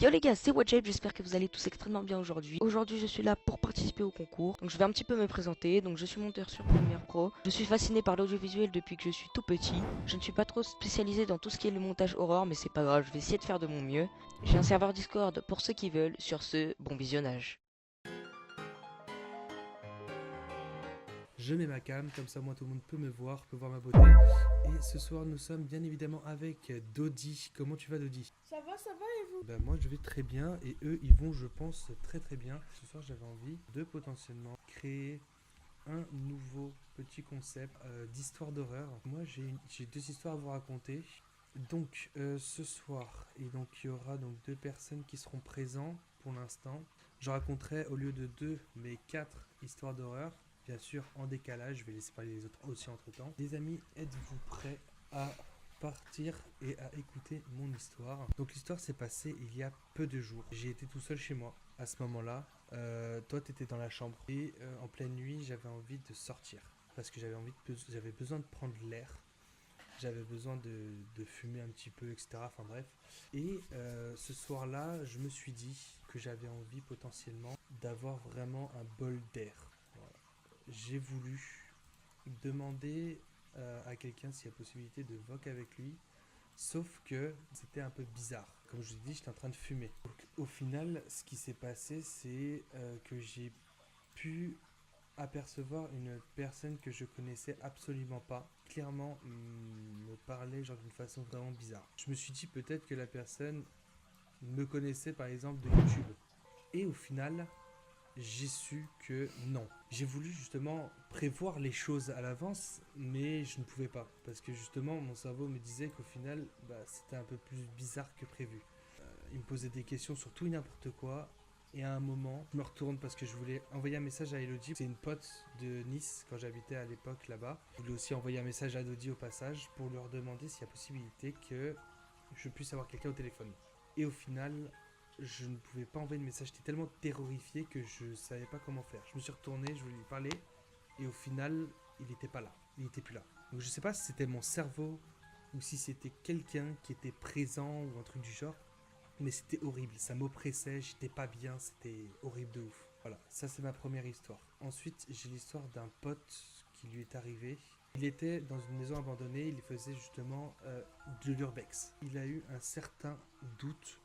Yo les gars, c'est Wajib, j'espère que vous allez tous extrêmement bien aujourd'hui. Aujourd'hui je suis là pour participer au concours, donc je vais un petit peu me présenter. Donc je suis monteur sur Premiere Pro, je suis fasciné par l'audiovisuel depuis que je suis tout petit. Je ne suis pas trop spécialisé dans tout ce qui est le montage horreur, mais c'est pas grave, je vais essayer de faire de mon mieux. J'ai un serveur Discord pour ceux qui veulent, sur ce, bon visionnage. Je mets ma cam, comme ça moi tout le monde peut me voir, peut voir ma beauté. Et ce soir nous sommes bien évidemment avec Dodi. Comment tu vas Dodi? Ça va et vous? Ben moi je vais très bien et eux ils vont je pense très très bien. Ce soir j'avais envie de potentiellement créer un nouveau petit concept d'histoire d'horreur. Moi j'ai deux histoires à vous raconter. Donc ce soir, et donc il y aura donc deux personnes qui seront présentes pour l'instant. Je raconterai au lieu de deux mais quatre histoires d'horreur. Bien sûr en décalage, je vais laisser parler les autres aussi entre temps. Les amis, êtes-vous prêts à partir et à écouter mon histoire? Donc l'histoire s'est passée il y a peu de jours. J'ai été tout seul chez moi à ce moment-là. Toi t'étais dans la chambre et en pleine nuit j'avais envie de sortir parce que j'avais besoin de prendre l'air. J'avais besoin de fumer un petit peu, etc. Enfin bref. Et ce soir-là, je me suis dit que j'avais envie potentiellement d'avoir vraiment un bol d'air. Voilà. J'ai voulu demander à quelqu'un s'il y a possibilité de voc avec lui. Sauf que c'était un peu bizarre. Comme je vous ai dit, j'étais en train de fumer. Donc, au final, ce qui s'est passé, c'est que j'ai pu apercevoir une personne que je connaissais absolument pas, clairement me parlait genre d'une façon vraiment bizarre. Je me suis dit peut-être que la personne me connaissait par exemple de YouTube. Et au final, j'ai su que non. J'ai voulu justement prévoir les choses à l'avance, mais je ne pouvais pas. Parce que justement, mon cerveau me disait qu'au final, c'était un peu plus bizarre que prévu. Il me posait des questions sur tout et n'importe quoi. Et à un moment, je me retourne parce que je voulais envoyer un message à Elodie. C'est une pote de Nice quand j'habitais à l'époque là-bas. Je voulais aussi envoyer un message à Elodie au passage pour leur demander s'il y a possibilité que je puisse avoir quelqu'un au téléphone. Et au final, je ne pouvais pas envoyer de message. J'étais tellement terrorifié que je ne savais pas comment faire. Je me suis retourné, je voulais lui parler. Et au final, il n'était pas là. Il n'était plus là. Donc je ne sais pas si c'était mon cerveau ou si c'était quelqu'un qui était présent ou un truc du genre. Mais c'était horrible, ça m'oppressait, j'étais pas bien, c'était horrible de ouf. Voilà, ça c'est ma première histoire. Ensuite, j'ai l'histoire d'un pote qui lui est arrivé. Il était dans une maison abandonnée, il faisait justement de l'urbex. Il a eu un certain doute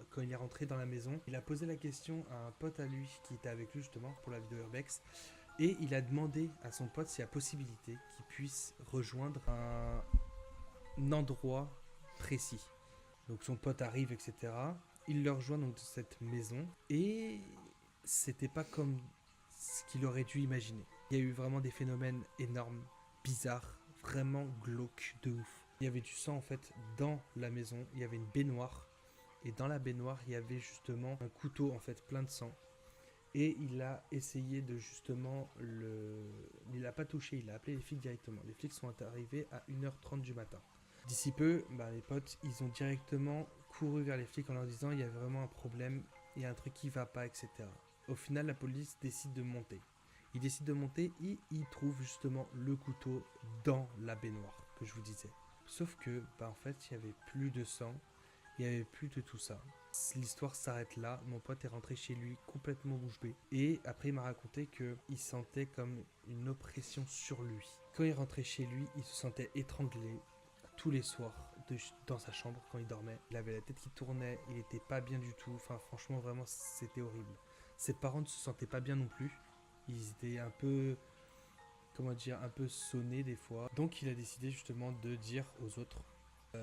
quand il est rentré dans la maison. Il a posé la question à un pote à lui qui était avec lui justement pour la vidéo urbex. Et il a demandé à son pote s'il y a possibilité qu'il puisse rejoindre un endroit précis. Donc son pote arrive, etc. Il le rejoint donc dans cette maison et c'était pas comme ce qu'il aurait dû imaginer. Il y a eu vraiment des phénomènes énormes, bizarres, vraiment glauques de ouf. Il y avait du sang en fait dans la maison, il y avait une baignoire et dans la baignoire il y avait justement un couteau en fait plein de sang. Et il a essayé de justement il l'a pas touché, il a appelé les flics directement. Les flics sont arrivés à 1h30 du matin. D'ici peu, les potes, ils ont directement couru vers les flics en leur disant il y a vraiment un problème, il y a un truc qui va pas, etc. Au final, la police décide de monter. Ils décident de monter et ils trouvent justement le couteau dans la baignoire que je vous disais. Sauf que, en fait, il n'y avait plus de sang, il n'y avait plus de tout ça. L'histoire s'arrête là, mon pote est rentré chez lui complètement bouche bée. Et après il m'a raconté qu'il sentait comme une oppression sur lui. Quand il rentrait chez lui, il se sentait étranglé tous les soirs dans sa chambre quand il dormait. Il avait la tête qui tournait, il était pas bien du tout. Enfin franchement vraiment c'était horrible. Ses parents ne se sentaient pas bien non plus. Ils étaient un peu, un peu sonnés des fois. Donc il a décidé justement de dire aux autres,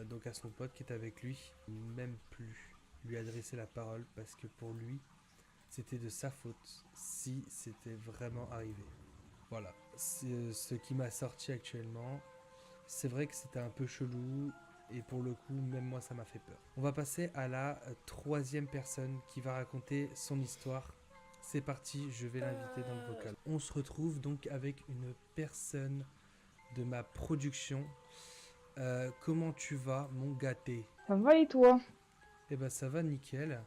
donc à son pote qui est avec lui, même plus lui adresser la parole parce que pour lui c'était de sa faute si c'était vraiment arrivé. Voilà, c'est ce qui m'a sorti actuellement. C'est vrai que c'était un peu chelou et pour le coup, même moi, ça m'a fait peur. On va passer à la troisième personne qui va raconter son histoire. C'est parti, je vais l'inviter dans le vocal. On se retrouve donc avec une personne de ma production. Comment tu vas, mon gâté? Ça va et toi? Eh ben ça va nickel.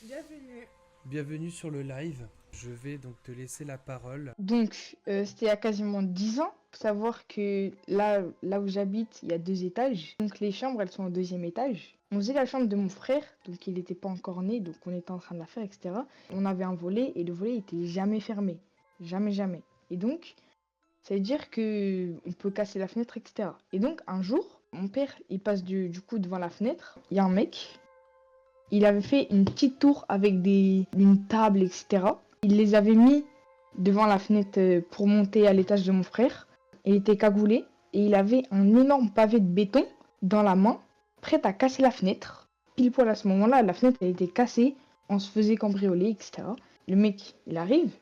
Bienvenue. Bienvenue sur le live. Je vais donc te laisser la parole. Donc, c'était il y a quasiment 10 ans. Faut savoir que là où j'habite, il y a 2 étages. Donc, les chambres, elles sont au 2e étage. On faisait la chambre de mon frère, donc il n'était pas encore né, donc on était en train de la faire, etc. On avait un volet et le volet était jamais fermé. Jamais, jamais. Et donc, ça veut dire que on peut casser la fenêtre, etc. Et donc, un jour, mon père, il passe du coup devant la fenêtre. Il y a un mec, il avait fait une petite tour avec une table, etc. Il les avait mis devant la fenêtre pour monter à l'étage de mon frère. Il était cagoulé et il avait un énorme pavé de béton dans la main, prêt à casser la fenêtre. Pile poil à ce moment-là, la fenêtre elle était cassée, on se faisait cambrioler, etc. Le mec, il arrive,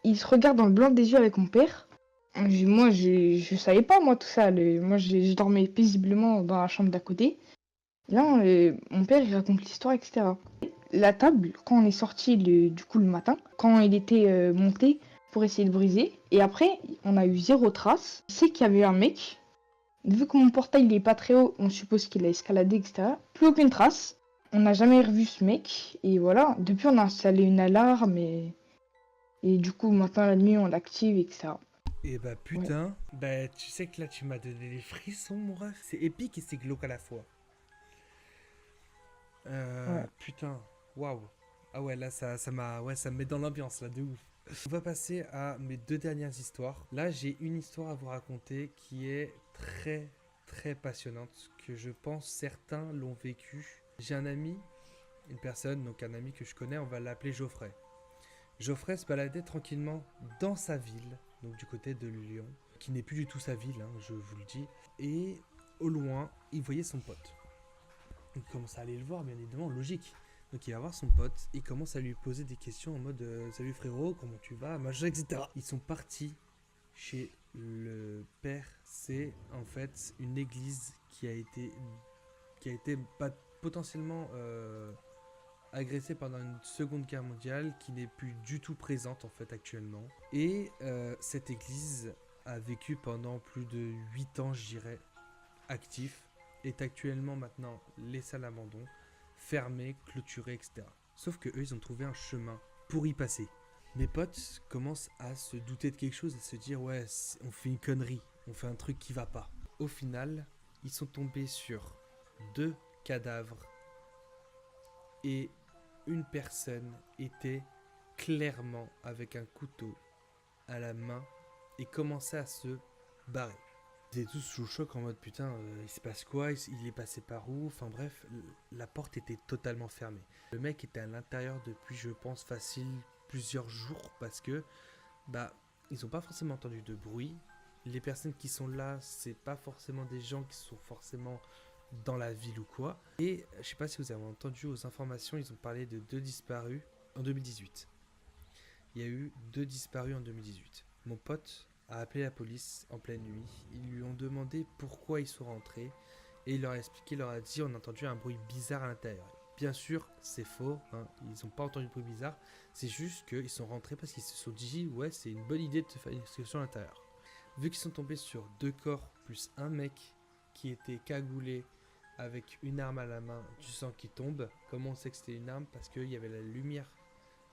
il se regarde dans le blanc des yeux avec mon père. Moi, je savais pas, moi, tout ça. Moi, je dormais paisiblement dans la chambre d'à côté. Là, mon père, il raconte l'histoire, etc. La table, quand on est sorti du coup le matin, quand il était monté pour essayer de briser, et après, on a eu zéro trace. C'est qu'il y avait un mec. Vu que mon portail n'est pas très haut, on suppose qu'il a escaladé, etc. Plus aucune trace. On n'a jamais revu ce mec. Et voilà, depuis, on a installé une alarme. Et du coup, maintenant, la nuit, on l'active, etc. Et bah Ouais. putain, bah tu sais que là tu m'as donné les frissons mon ref. C'est épique et c'est glauque à la fois. Ouais. Putain, waouh. Ah ouais là ça me met dans l'ambiance là de ouf. On va passer à mes deux dernières histoires. Là j'ai une histoire à vous raconter qui est très très passionnante que je pense certains l'ont vécu. J'ai un ami, une personne, donc un ami que je connais, on va l'appeler Geoffrey. Geoffrey se baladait tranquillement dans sa ville, donc du côté de Lyon, qui n'est plus du tout sa ville, hein, je vous le dis. Et au loin, il voyait son pote. Il commence à aller le voir, bien évidemment, logique. Donc il va voir son pote, il commence à lui poser des questions en mode salut frérot, comment tu vas, machin, etc. Ils sont partis chez le père. C'est en fait une église qui a été potentiellement agressée pendant une seconde guerre mondiale, qui n'est plus du tout présente en fait actuellement. Et cette église a vécu pendant plus de 8 ans, je dirais, actif, est actuellement maintenant laissée à l'abandon, fermée, clôturée, etc. Sauf que eux, ils ont trouvé un chemin pour y passer. Mes potes commencent à se douter de quelque chose, à se dire ouais, on fait une connerie, on fait un truc qui va pas. Au final, ils sont tombés sur 2 cadavres et une personne était clairement avec un couteau à la main et commençait à se barrer. Ils étaient tous sous le choc en mode putain, il se passe quoi, il est passé par où, enfin bref, la porte était totalement fermée. Le mec était à l'intérieur depuis, je pense, facile plusieurs jours parce que bah ils n'ont pas forcément entendu de bruit. Les personnes qui sont là, c'est pas forcément des gens qui sont forcément dans la ville ou quoi. Et je sais pas si vous avez entendu aux informations, ils ont parlé de 2 disparus en 2018. Il y a eu 2 disparus en 2018. Mon pote a appelé la police en pleine nuit. Ils lui ont demandé pourquoi ils sont rentrés. Et il leur a expliqué, il leur a dit on a entendu un bruit bizarre à l'intérieur. Bien sûr, c'est faux, hein, ils n'ont pas entendu de bruit bizarre. C'est juste qu'ils sont rentrés parce qu'ils se sont dit ouais, c'est une bonne idée de se faire une excursion à l'intérieur. Vu qu'ils sont tombés sur 2 corps plus un mec qui était cagoulé avec une arme à la main, du sang qui tombe. Comment on sait que c'était une arme? Parce qu'il y avait la lumière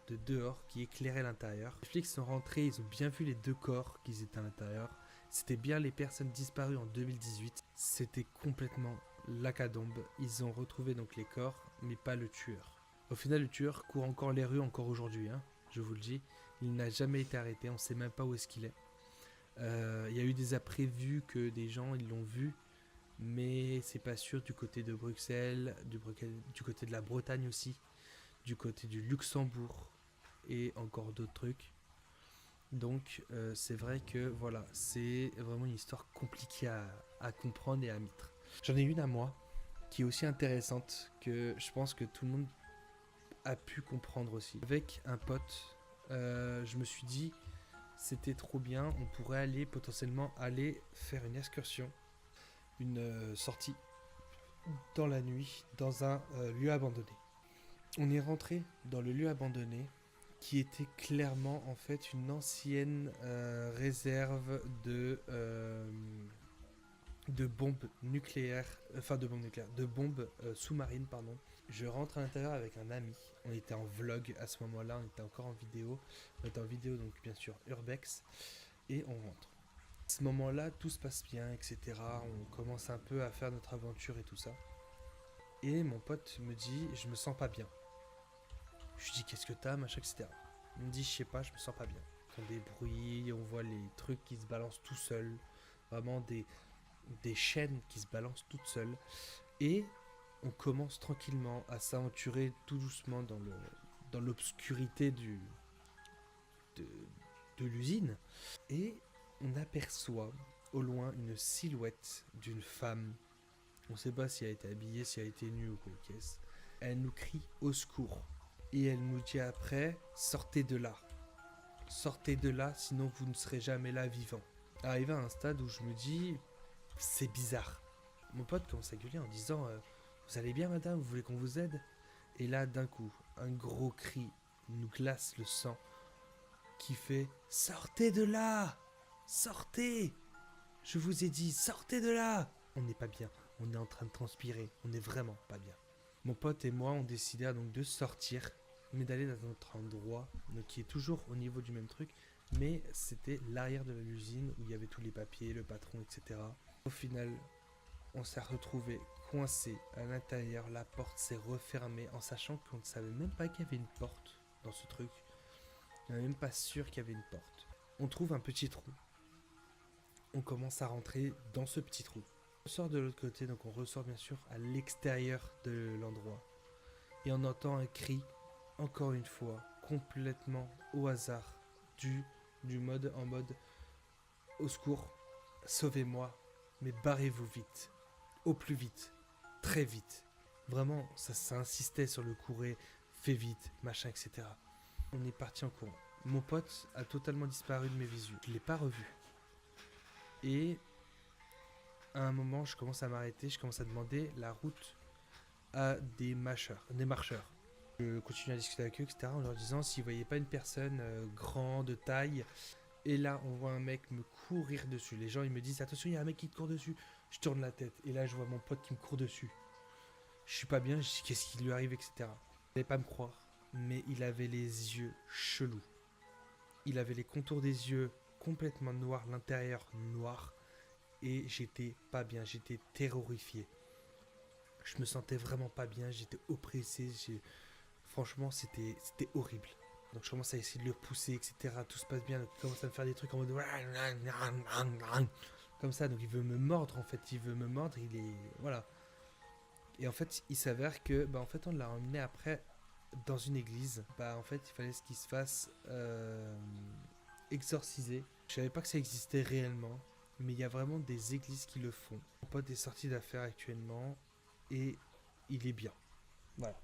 de dehors qui éclairait l'intérieur. Les flics sont rentrés, ils ont bien vu les 2 corps qui étaient à l'intérieur. C'était bien les personnes disparues en 2018. C'était complètement l'hécatombe. Ils ont retrouvé donc les corps, mais pas le tueur. Au final, le tueur court encore les rues encore aujourd'hui, hein, je vous le dis. Il n'a jamais été arrêté, on ne sait même pas où est-ce qu'il est. Il y a eu des après-vus que des gens ils l'ont vu, mais c'est pas sûr du côté de Bruxelles, du côté de la Bretagne aussi, du côté du Luxembourg et encore d'autres trucs. Donc c'est vrai que voilà, c'est vraiment une histoire compliquée à comprendre et à mettre. J'en ai une à moi qui est aussi intéressante, que je pense que tout le monde a pu comprendre aussi. Avec un pote, je me suis dit c'était trop bien, on pourrait aller potentiellement aller faire une excursion, une sortie dans la nuit dans un lieu abandonné. On est rentré dans le lieu abandonné qui était clairement en fait une ancienne réserve de bombes nucléaires, de bombes sous-marines, pardon. Je rentre à l'intérieur avec un ami. On était en vlog à ce moment-là, on était encore en vidéo. On était en vidéo, donc bien sûr, Urbex. Et on rentre. À ce moment-là, tout se passe bien, etc. On commence un peu à faire notre aventure et tout ça. Et mon pote me dit, je me sens pas bien. Je lui dis, qu'est-ce que t'as, machin, etc. Il me dit, je sais pas, je me sens pas bien. On entend des bruits, on voit les trucs qui se balancent tout seuls. Vraiment des chaînes qui se balancent toutes seules. Et on commence tranquillement à s'aventurer tout doucement dans l'obscurité de, de l'usine. Et on aperçoit au loin une silhouette d'une femme. On ne sait pas si elle a été habillée, si elle a été nue ou quoi qu'est-ce. Elle nous crie au secours. Et elle nous dit après, sortez de là. Sortez de là, sinon vous ne serez jamais là vivant. Arrivé à un stade où je me dis, c'est bizarre. Mon pote commence à gueuler en disant, vous allez bien madame, vous voulez qu'on vous aide? Et là d'un coup, un gros cri nous glace le sang qui fait, sortez de là! Sortez! Je vous ai dit, sortez de là! On n'est pas bien, on est en train de transpirer, on n'est vraiment pas bien. Mon pote et moi, on décidé donc de sortir, mais d'aller dans un autre endroit, donc qui est toujours au niveau du même truc, mais c'était l'arrière de l'usine où il y avait tous les papiers, le patron, etc. Au final, on s'est retrouvés coincés à l'intérieur, la porte s'est refermée en sachant qu'on ne savait même pas qu'il y avait une porte dans ce truc. On n'est même pas sûr qu'il y avait une porte. On trouve un petit trou. On commence à rentrer dans ce petit trou. On sort de l'autre côté, donc on ressort bien sûr à l'extérieur de l'endroit. Et on entend un cri, encore une fois, complètement au hasard, du mode en mode au secours, sauvez-moi, mais barrez-vous vite, au plus vite, très vite. Vraiment, ça insistait sur le courir, fais vite, machin, etc. On est parti en courant. Mon pote a totalement disparu de mes visus. Je ne l'ai pas revu. Et à un moment, je commence à m'arrêter, je commence à demander la route à des marcheurs. Je continue à discuter avec eux, etc. en leur disant s'ils ne voyaient pas une personne grande, de taille. Et là, on voit un mec me courir dessus. Les gens, ils me disent attention, il y a un mec qui te court dessus. Je tourne la tête. Et là, je vois mon pote qui me court dessus. Je suis pas bien, je dis qu'est-ce qui lui arrive, etc. Vous n'allez pas me croire, mais il avait les yeux chelous. Il avait les contours des yeux complètement noirs, l'intérieur noir. Et j'étais pas bien, j'étais terrorifié. Je me sentais vraiment pas bien, j'étais oppressé. Franchement, c'était horrible. Donc je commence à essayer de le pousser, etc. Tout se passe bien, donc il commence à me faire des trucs en mode... Comme ça, donc il veut me mordre en fait, il est... Voilà. Et en fait, il s'avère que, en fait, on l'a emmené après dans une église. En fait, il fallait qu'il se fasse exorciser. Je savais pas que ça existait réellement, mais il y a vraiment des églises qui le font. Mon pote est sorti d'affaires actuellement et il est bien. Voilà.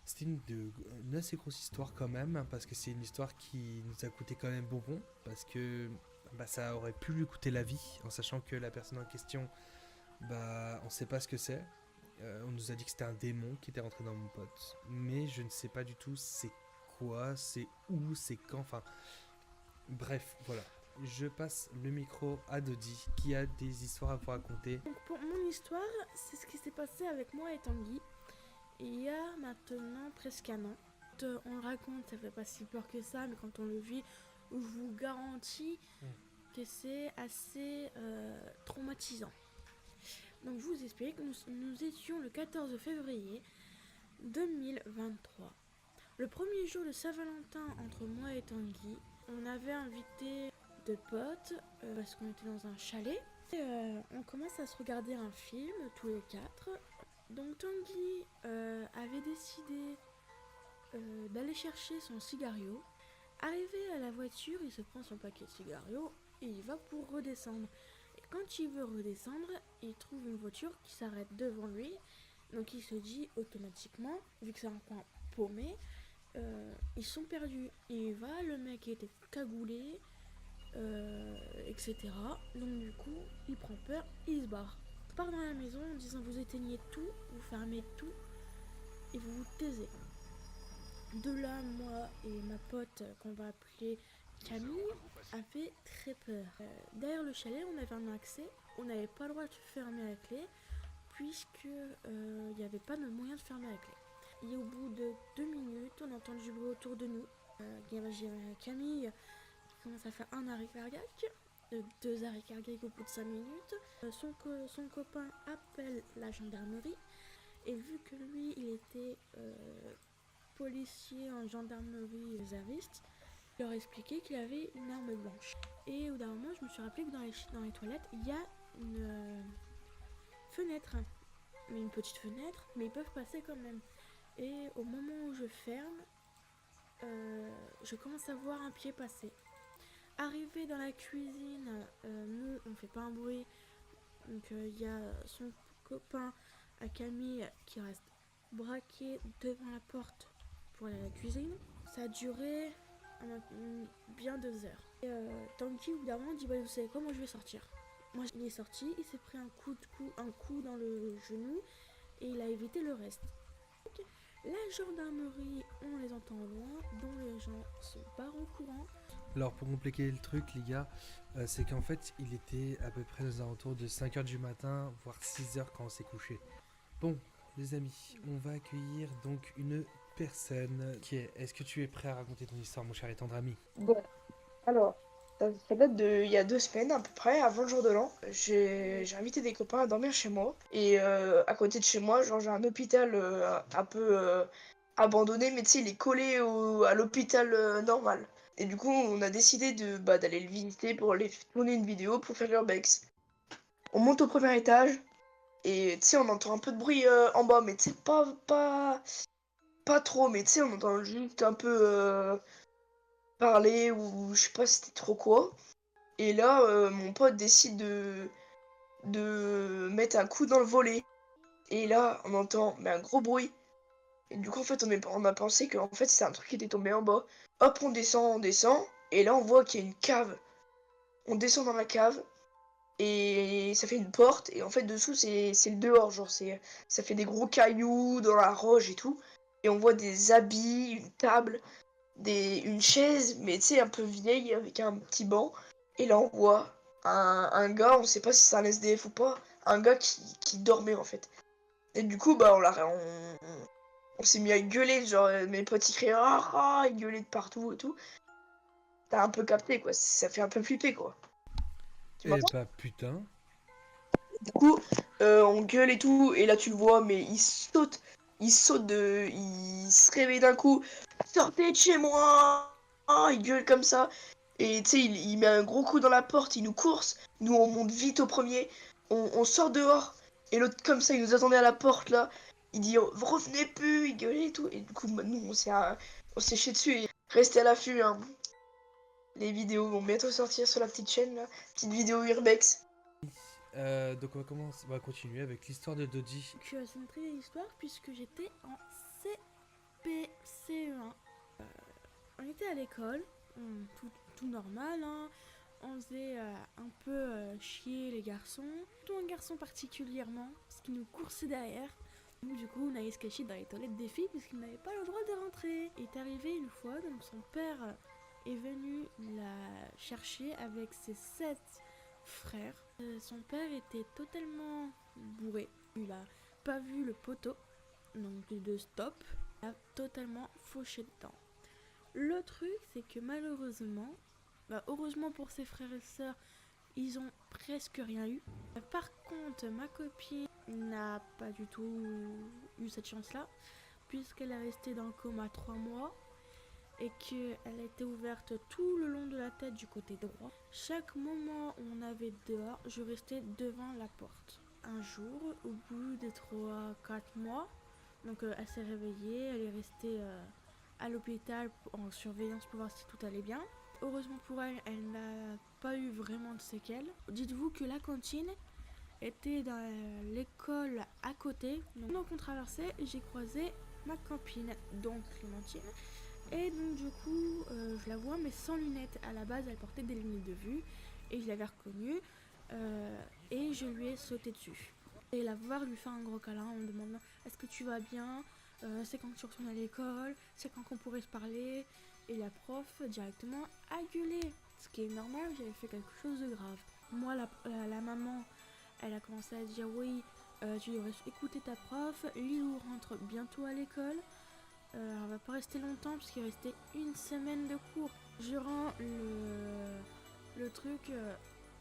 C'était une assez grosse histoire quand même, hein, parce que c'est une histoire qui nous a coûté quand même bonbon, parce que ça aurait pu lui coûter la vie, en sachant que la personne en question, on sait pas ce que c'est. On nous a dit que c'était un démon qui était rentré dans mon pote, mais je ne sais pas du tout c'est quoi, c'est où, c'est quand, enfin... Bref, voilà. Je passe le micro à Dodi, qui a des histoires à vous raconter. Donc pour mon histoire, c'est ce qui s'est passé avec moi et Tanguy. Il y a maintenant presque un an. On le raconte, ça fait pas si peur que ça, mais quand on le vit, je vous garantis que c'est assez traumatisant. Donc je vous explique, nous étions le 14 février 2023. Le premier jour de Saint-Valentin entre moi et Tanguy, on avait invité deux potes parce qu'on était dans un chalet. Et, on commence à se regarder un film tous les quatre. Donc Tanguy avait décidé d'aller chercher son cigario. Arrivé à la voiture, il se prend son paquet de cigario et il va pour redescendre. Et quand il veut redescendre, il trouve une voiture qui s'arrête devant lui. Donc il se dit automatiquement, vu que c'est un coin paumé, ils sont perdus. Et il va, le mec était cagoulé, etc. Donc du coup, il prend peur, il se barre. Il part dans la maison en disant vous éteignez tout, vous fermez tout et vous vous taisez. De là, moi et ma pote qu'on va appeler Camille a fait très peur. Derrière le chalet, on avait un accès, on n'avait pas le droit de fermer à la clé puisque il n'y avait pas de moyen de fermer à la clé. Et au bout de 2 minutes, on entend du bruit autour de nous. Camille qui commence à faire un arrêt cardiaque, 2 arrêts cardiaques au bout de 5 minutes. Son copain appelle la gendarmerie Et vu que lui, il était policier en gendarmerie réserviste, il leur a expliqué qu'il avait une arme blanche. Et au bout d'un moment, je me suis rappelé que dans les toilettes, il y a une fenêtre. Mais une petite fenêtre, mais ils peuvent passer quand même. Et au moment où je ferme, je commence à voir un pied passer. Arrivé dans la cuisine, nous, on fait pas un bruit. Donc il y a son copain à Camille qui reste braqué devant la porte pour aller à la cuisine. Ça a duré bien 2 heures. Et Tanguy, au bout d'un moment, dit bah, vous savez quoi, moi je vais sortir. Moi, il est sorti, il s'est pris un coup dans le genou et il a évité le reste. Donc, la gendarmerie, on les entend au loin, dont les gens se barrent en courant. Alors pour compliquer le truc les gars, c'est qu'en fait il était à peu près aux alentours de 5h du matin, voire 6h quand on s'est couché. Bon les amis, on va accueillir donc une personne qui est... Est-ce que tu es prêt à raconter ton histoire mon cher et tendre ami? Bon, alors, ça date de il y a 2 semaines à peu près, avant le jour de l'an. J'ai invité des copains à dormir chez moi. Et à côté de chez moi, genre j'ai un hôpital un peu abandonné, mais tu sais, il est collé à l'hôpital normal. Et du coup, on a décidé d'aller le visiter pour aller tourner une vidéo pour faire l'urbex. On monte au premier étage, et tu sais, on entend un peu de bruit en bas, mais tu sais, pas trop, mais tu sais, on entend juste un peu parler, ou je sais pas si c'était trop quoi. Et là, mon pote décide de mettre un coup dans le volet. Et là, on entend un gros bruit. Et du coup, en fait, on a pensé que en fait, c'est un truc qui était tombé en bas. Hop, on descend. Et là, on voit qu'il y a une cave. On descend dans la cave. Et ça fait une porte. Et en fait, dessous, c'est le dehors. Genre, ça fait des gros cailloux dans la roche et tout. Et on voit des habits, une table, une chaise, mais tu sais, un peu vieille, avec un petit banc. Et là, on voit un gars, on sait pas si c'est un SDF ou pas, un gars qui dormait en fait. Et du coup, bah, on s'est mis à gueuler, genre mes potes ils criaient ah, ah, ils gueulaient de partout et tout. T'as un peu capté quoi, ça fait un peu flipper quoi. Tu Eh m'entends? bah putain. Du coup, on gueule et tout, et là tu le vois, mais il se réveille d'un coup, sortez de chez moi! Ah, il gueule comme ça, et tu sais, il met un gros coup dans la porte, il nous course, nous on monte vite au premier, on sort dehors, et l'autre comme ça, il nous attendait à la porte là, il dit oh, vous revenez plus, il gueulait et tout, et du coup, bah, nous on s'est chié dessus, et restez à l'affût, hein. Les vidéos vont bientôt sortir sur la petite chaîne là, petite vidéo Urbex. Donc on va continuer avec l'histoire de Dodi. Je vais vous montrer l'histoire puisque j'étais en CPCE1. On était à l'école, tout normal, hein. On faisait un peu chier les garçons, tout un garçon particulièrement, parce qu'il nous coursait derrière. Nous, du coup, on allait se cacher dans les toilettes des filles puisqu'il n'avait pas le droit de rentrer. Il est arrivé une fois, donc son père est venu la chercher avec ses 7 frères. Son père était totalement bourré. Il a pas vu le poteau, donc de stop. Il a totalement fauché dedans. Le truc, c'est que malheureusement, heureusement pour ses frères et sœurs, ils ont presque rien eu. Par contre, ma copine n'a pas du tout eu cette chance-là, puisqu'elle est restée dans le coma 3 mois et qu'elle a été ouverte tout le long de la tête du côté droit. Chaque moment où on avait dehors, je restais devant la porte. Un jour, au bout des 3-4 mois, donc elle s'est réveillée, elle est restée à l'hôpital en surveillance pour voir si tout allait bien. Heureusement pour elle, elle n'a pas eu vraiment de séquelles. Dites-vous que la cantine était dans l'école à côté. Donc, pendant qu'on traversait, j'ai croisé ma copine, donc Clémentine. Et donc du coup, je la vois mais sans lunettes. À la base, elle portait des lunettes de vue et je l'avais reconnue et je lui ai sauté dessus. Et la voir, lui faire un gros câlin en me demandant est-ce que tu vas bien, c'est quand tu retournes à l'école, c'est quand qu'on pourrait se parler. Et la prof directement a gueulé, ce qui est normal, j'avais fait quelque chose de grave. Moi, la maman, elle a commencé à dire oui, tu devrais écouter ta prof, Lilou rentre bientôt à l'école. Elle va pas rester longtemps puisqu'il restait une semaine de cours. Je rends le truc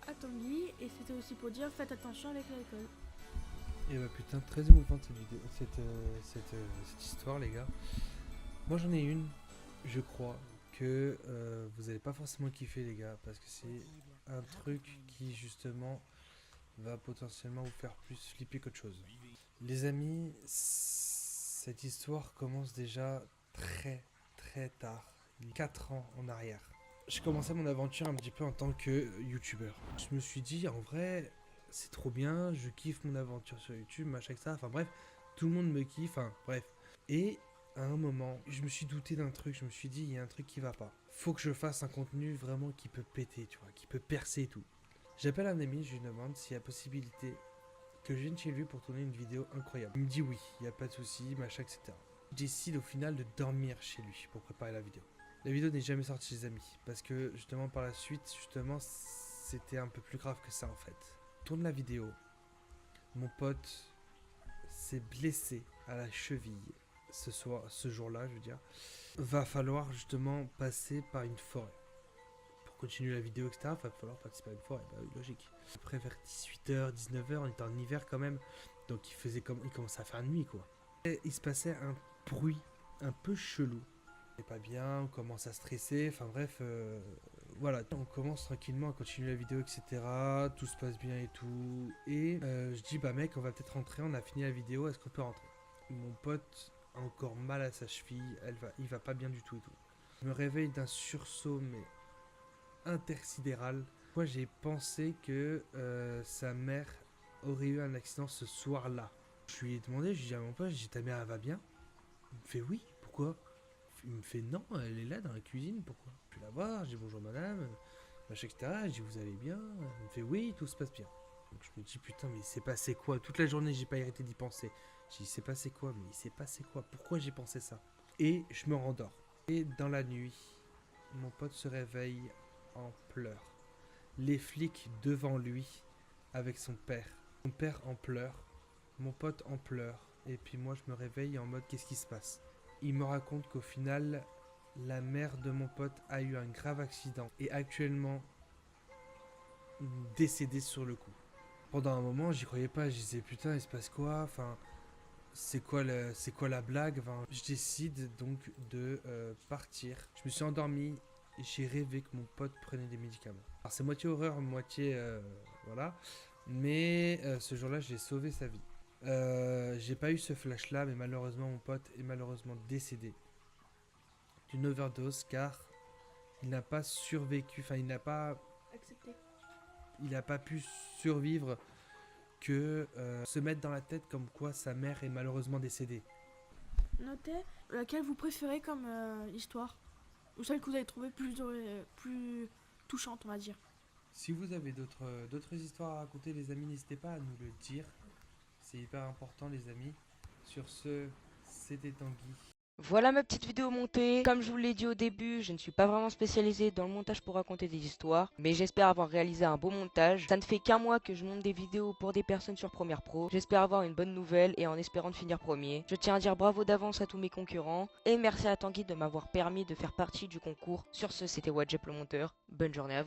à Tanguy et c'était aussi pour dire faites attention avec l'école. Et bah putain, très émouvante cette vidéo, cette histoire les gars. Moi j'en ai une, je crois, que vous allez pas forcément kiffer les gars, parce que c'est un truc qui justement va potentiellement vous faire plus flipper qu'autre chose. Les amis, cette histoire commence déjà très tard, 4 ans en arrière. Je commençais mon aventure un petit peu en tant que youtubeur. Je me suis dit en vrai c'est trop bien, je kiffe mon aventure sur YouTube, machin que ça, enfin bref, tout le monde me kiffe, enfin bref. Et à un moment, je me suis douté d'un truc, je me suis dit il y a un truc qui va pas. Faut que je fasse un contenu vraiment qui peut péter, tu vois, qui peut percer et tout. J'appelle un ami, je lui demande s'il y a possibilité que je vienne chez lui pour tourner une vidéo incroyable. Il me dit oui, il n'y a pas de souci, machin, etc. Je décide au final de dormir chez lui pour préparer la vidéo. La vidéo n'est jamais sortie les amis, parce que justement par la suite, justement, c'était un peu plus grave que ça en fait. Je tourne la vidéo, mon pote s'est blessé à la cheville ce jour-là, je veux dire. Va falloir justement passer par une forêt. Pour continuer la vidéo, etc., il va falloir passer par une forêt, bah oui, logique. Après vers 18h, 19h, on était en hiver quand même, donc il commençait à faire nuit quoi. Et il se passait un bruit un peu chelou. C'est pas bien, on commence à stresser, enfin bref, voilà, on commence tranquillement à continuer la vidéo, etc. Tout se passe bien et tout. Et je dis, bah mec, on va peut-être rentrer, on a fini la vidéo, est-ce qu'on peut rentrer? Mon pote a encore mal à sa cheville, il va pas bien du tout et tout. Je me réveille d'un sursaut, mais intersidéral. Moi, j'ai pensé que sa mère aurait eu un accident ce soir-là. Je lui ai demandé, je lui ai dit à mon pote, j'ai dit, ta mère, elle va bien? Il me fait oui, pourquoi? Il me fait non, elle est là dans la cuisine, pourquoi? Je vais la voir, je dis bonjour madame, machin, etc. Je dis vous allez bien? Il me fait oui, tout se passe bien. Donc je me dis putain, mais il s'est passé quoi? Toute la journée, j'ai pas arrêté d'y penser. J'ai dit il s'est passé quoi? Mais il s'est passé quoi? Pourquoi j'ai pensé ça? Et je me rendors. Et dans la nuit, mon pote se réveille en pleurs. Les flics devant lui avec son père. Mon père en pleurs, mon pote en pleurs. Et puis moi, je me réveille en mode qu'est-ce qui se passe? Il me raconte qu'au final, la mère de mon pote a eu un grave accident et actuellement décédée sur le coup. Pendant un moment, j'y croyais pas, je disais putain, il se passe quoi? Enfin, c'est quoi la blague? Enfin, je décide donc de partir. Je me suis endormi et j'ai rêvé que mon pote prenait des médicaments. Alors c'est moitié horreur, moitié voilà. Mais ce jour-là, j'ai sauvé sa vie. J'ai pas eu ce flash là, mais malheureusement mon pote est malheureusement décédé d'une overdose car il n'a pas survécu, enfin il n'a pas pu survivre que se mettre dans la tête comme quoi sa mère est malheureusement décédée. Notez laquelle vous préférez comme histoire, ou celle que vous avez trouvée plus touchante, on va dire. Si vous avez d'autres histoires à raconter les amis, n'hésitez pas à nous le dire. C'est hyper important les amis. Sur ce, c'était Tanguy. Voilà ma petite vidéo montée. Comme je vous l'ai dit au début, je ne suis pas vraiment spécialisée dans le montage pour raconter des histoires, mais j'espère avoir réalisé un beau montage. Ça ne fait qu'un mois que je monte des vidéos pour des personnes sur Premiere Pro. J'espère avoir une bonne nouvelle et en espérant de finir premier. Je tiens à dire bravo d'avance à tous mes concurrents et merci à Tanguy de m'avoir permis de faire partie du concours. Sur ce, c'était Wadjep le monteur. Bonne journée à vous.